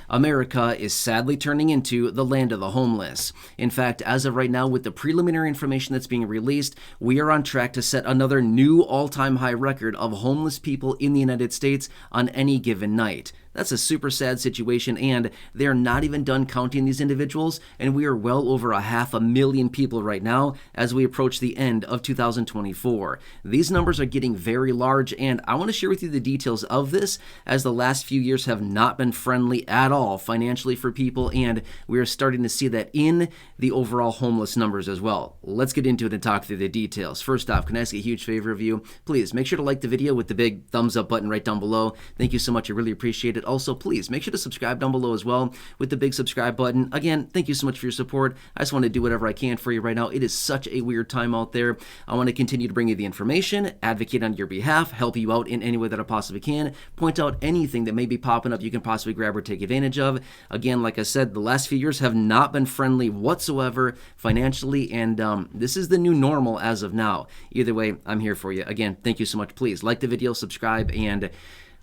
America is sadly turning into the land of the homeless. In fact, as of right now, with the preliminary information that's being released, we are on track to set another new all-time high record of homeless people in the United States on any given night. That's a super sad situation, and they're not even done counting these individuals, and we are well over 500,000 people right now as we approach the end of 2024. These numbers are getting very large, and I want to share with you the details of this, as the last few years have not been friendly at all financially for people, and we are starting to see that in the overall homeless numbers as well. Let's get into it and talk through the details. First off, can I ask a huge favor of you? Please make sure to like the video with the big thumbs up button right down below. Thank you so much. I really appreciate it. Also, please make sure to subscribe down below as well with the big subscribe button. Again, thank you so much for your support. I just want to do whatever I can for you right now. It is such a weird time out there. I want to continue to bring you the information, advocate on your behalf, help you out in any way that I possibly can, point out anything that may be popping up you can possibly grab or take advantage of. Again, like I said, the last few years have not been friendly whatsoever financially, and this is the new normal as of now. Either way, I'm here for you. Again, thank you so much. Please like the video, subscribe, and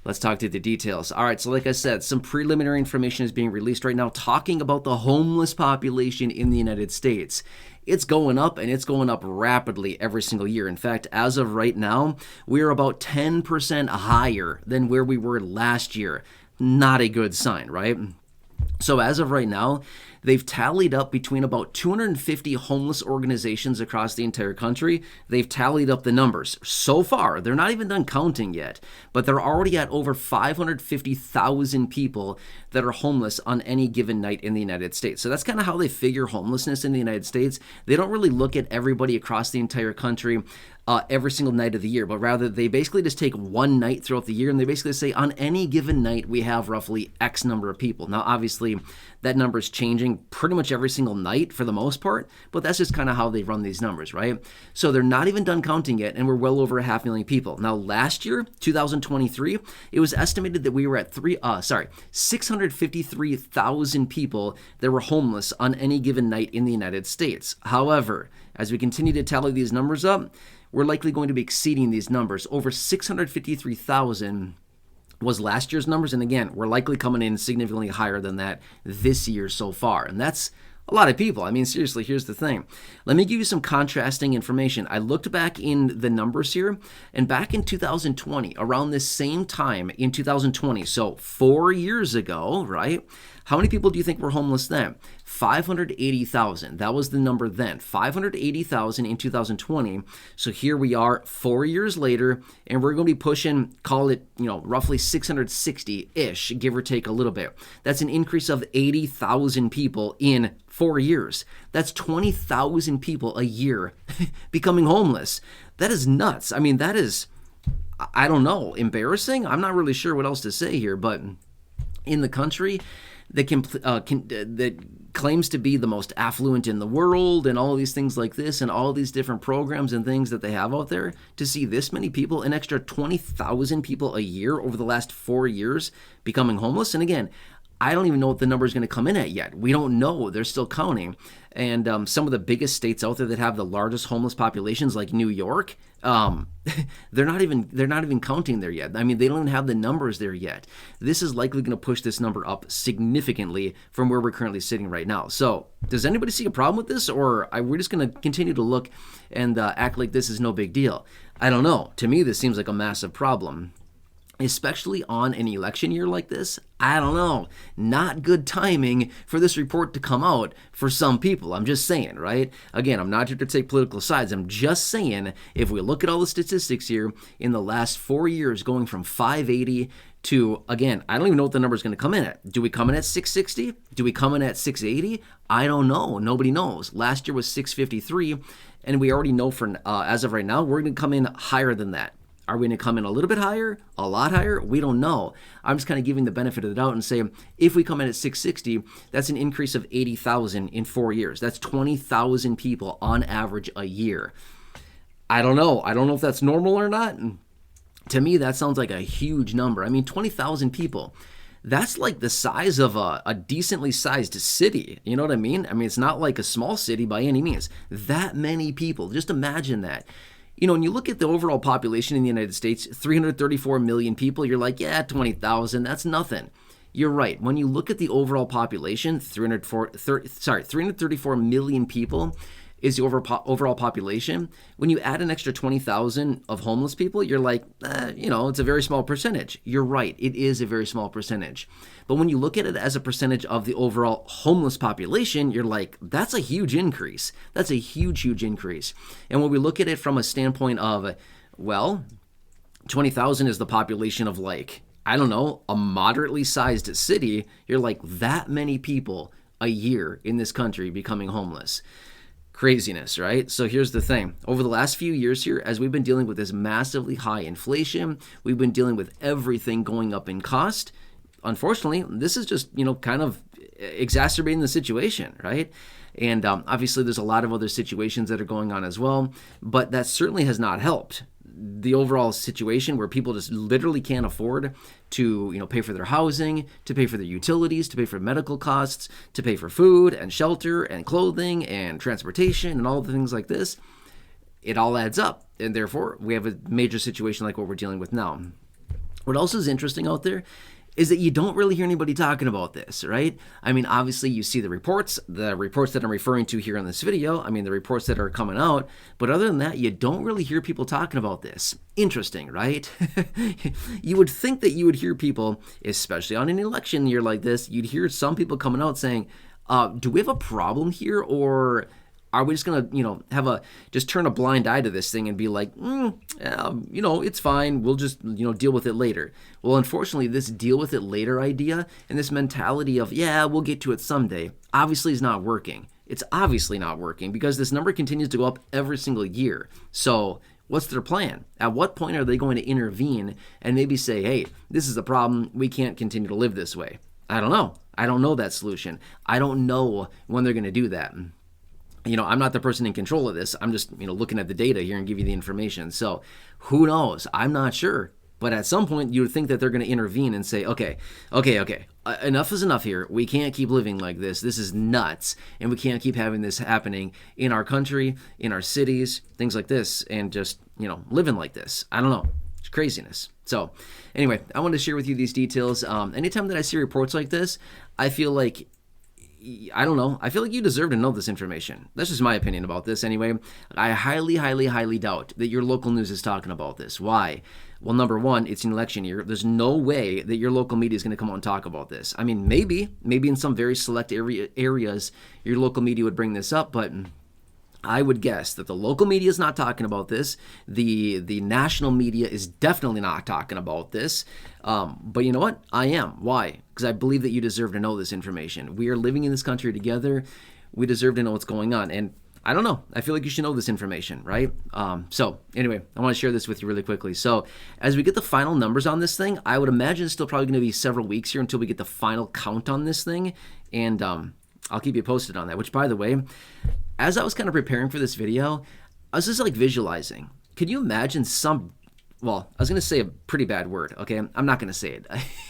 let's talk through the details. All right, so like I said, some preliminary information is being released right now talking about the homeless population in the United States. It's going up, and it's going up rapidly every single year. In fact, as of right now, we're about 10% higher than where we were last year. Not a good sign, right? So as of right now, they've tallied up between about 250 homeless organizations across the entire country. They've tallied up the numbers. So far, they're not even done counting yet, but they're already at over 550,000 people that are homeless on any given night in the United States. So that's kind of how they figure homelessness in the United States. They don't really look at everybody across the entire country every single night of the year, but rather they basically just take one night throughout the year, and they basically say on any given night we have roughly X number of people. Now, obviously, that number is changing pretty much every single night for the most part, but that's just kind of how they run these numbers, right? So they're not even done counting yet, and we're well over 500,000 people. Now, last year, 2023, it was estimated that we were at 653,000 people that were homeless on any given night in the United States. However, as we continue to tally these numbers up, we're likely going to be exceeding these numbers. Over 653,000 was last year's numbers, and again, we're likely coming in significantly higher than that this year so far, and that's a lot of people. I mean, seriously, here's the thing. Let me give you some contrasting information. I looked back in the numbers here, and back in 2020, around this same time in 2020, so 4 years ago, right? How many people do you think were homeless then? 580,000. That was the number then. 580,000 in 2020. So here we are 4 years later, and we're going to be pushing, call it, roughly 660-ish, give or take a little bit. That's an increase of 80,000 people in 4 years. That's 20,000 people a year becoming homeless. That is nuts. I mean, that is, I don't know, embarrassing? I'm not really sure what else to say here, but in the country that claims to be the most affluent in the world and all these things like this and all these different programs and things that they have out there, to see this many people, an extra 20,000 people a year over the last 4 years becoming homeless. And again, I don't even know what the number is going to come in at yet. We don't know. They're still counting. And some of the biggest states out there that have the largest homeless populations, like New York, they're not even counting there yet. I mean, they don't even have the numbers there yet. This is likely going to push this number up significantly from where we're currently sitting right now. So does anybody see a problem with this, or are we just going to continue to look and act like this is no big deal? I don't know. To me, this seems like a massive problem, especially on an election year like this. I don't know. Not good timing for this report to come out for some people. I'm just saying, right? Again, I'm not here to take political sides. I'm just saying, if we look at all the statistics here, in the last 4 years, going from 580 to, again, I don't even know what the number is going to come in at. Do we come in at 660? Do we come in at 680? I don't know. Nobody knows. Last year was 653, and we already know for as of right now, we're going to come in higher than that. Are we going to come in a little bit higher? A lot higher? We don't know. I'm just kind of giving the benefit of the doubt and saying, if we come in at 660, that's an increase of 80,000 in 4 years. That's 20,000 people on average a year. I don't know. I don't know if that's normal or not. To me, that sounds like a huge number. I mean, 20,000 people. That's like the size of a decently sized city. You know what I mean? I mean, it's not like a small city by any means. That many people. Just imagine that. When you look at the overall population in the United States, 334 million people, you're like, yeah, 20,000, that's nothing. you're right. When you look at the overall population, 334 million people is the overall population. When you add an extra 20,000 of homeless people, you're like, it's a very small percentage. You're right. It is a very small percentage. But when you look at it as a percentage of the overall homeless population, you're like, that's a huge increase. That's a huge, huge increase. And when we look at it from a standpoint of, 20,000 is the population of like, I don't know, a moderately sized city, you're like that many people a year in this country becoming homeless. Craziness, right? So here's the thing. Over the last few years here, as we've been dealing with this massively high inflation, we've been dealing with everything going up in cost. Unfortunately, this is just, kind of exacerbating the situation, right? And obviously there's a lot of other situations that are going on as well, but that certainly has not helped the overall situation where people just literally can't afford to, pay for their housing, to pay for their utilities, to pay for medical costs, to pay for food and shelter and clothing and transportation and all the things like this. It all adds up. And therefore, we have a major situation like what we're dealing with now. What else is interesting out there is that you don't really hear anybody talking about this, right? I mean, obviously you see the reports that I'm referring to here in this video. I mean, the reports that are coming out, but other than that, you don't really hear people talking about this. Interesting, right? You would think that you would hear people, especially on an election year like this, you'd hear some people coming out saying, do we have a problem here, or are we just going to, just turn a blind eye to this thing and be like, it's fine. We'll just, deal with it later. Well, unfortunately, this deal with it later idea and this mentality of, we'll get to it someday, obviously is not working. It's obviously not working because this number continues to go up every single year. So what's their plan? At what point are they going to intervene and maybe say, hey, this is a problem. We can't continue to live this way? I don't know. I don't know that solution. I don't know when they're going to do that. I'm not the person in control of this. I'm just, looking at the data here and give you the information. So who knows? I'm not sure. But at some point, you would think that they're going to intervene and say, okay. Enough is enough here. We can't keep living like this. This is nuts. And we can't keep having this happening in our country, in our cities, things like this, and just, living like this. I don't know. It's craziness. So anyway, I wanted to share with you these details. Anytime that I see reports like this, I feel like you deserve to know this information. That's just my opinion about this anyway. I highly, highly, highly doubt that your local news is talking about this. Why? Well, number one, it's an election year. There's no way that your local media is going to come out and talk about this. I mean, maybe in some very select areas, your local media would bring this up, but I would guess that the local media is not talking about this. The national media is definitely not talking about this. But you know what? I am. Why? Because I believe that you deserve to know this information. We are living in this country together. We deserve to know what's going on. And I don't know. I feel like you should know this information, right? So anyway, I want to share this with you really quickly. So as we get the final numbers on this thing, I would imagine it's still probably going to be several weeks here until we get the final count on this thing. And I'll keep you posted on that, which, by the way, as I was kind of preparing for this video, I was just like visualizing. Could you imagine I was going to say a pretty bad word, okay? I'm not going to say it.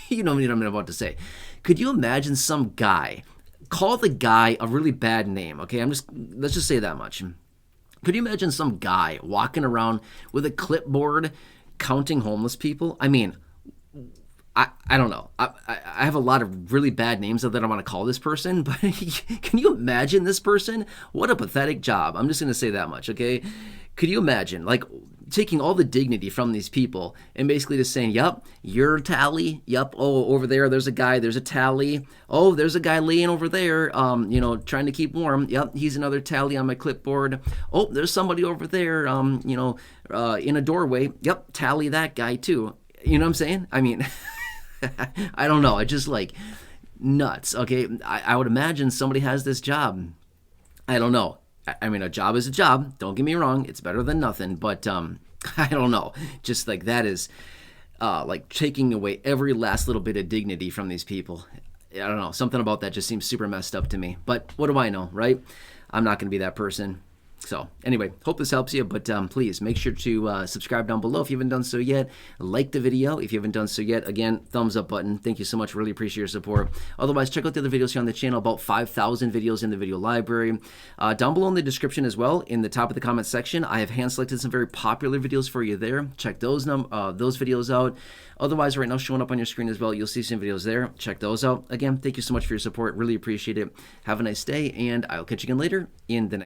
You know what I'm about to say. Could you imagine some guy, call the guy a really bad name, okay? Let's just say that much. Could you imagine some guy walking around with a clipboard counting homeless people? I mean, I don't know. I have a lot of really bad names that I want to call this person, but can you imagine this person? What a pathetic job. I'm just going to say that much, okay? Could you imagine, like, taking all the dignity from these people and basically just saying, yep, you're a tally. Yep, oh, over there's a guy, there's a tally. Oh, there's a guy laying over there, trying to keep warm. Yep, he's another tally on my clipboard. Oh, there's somebody over there, in a doorway. Yep, tally that guy too. You know what I'm saying? I mean... I don't know. I just like nuts. Okay. I would imagine somebody has this job. I don't know. I mean, a job is a job. Don't get me wrong. It's better than nothing. But I don't know. Just like that is like taking away every last little bit of dignity from these people. I don't know. Something about that just seems super messed up to me. But what do I know, right? I'm not going to be that person. So anyway, hope this helps you, but please make sure to subscribe down below if you haven't done so yet. Like the video if you haven't done so yet. Again, thumbs up button. Thank you so much. Really appreciate your support. Otherwise, check out the other videos here on the channel, about 5,000 videos in the video library. Down below in the description as well, in the top of the comment section, I have hand selected some very popular videos for you there. Check those videos out. Otherwise, right now showing up on your screen as well, you'll see some videos there. Check those out. Again, thank you so much for your support. Really appreciate it. Have a nice day, and I'll catch you again later in the next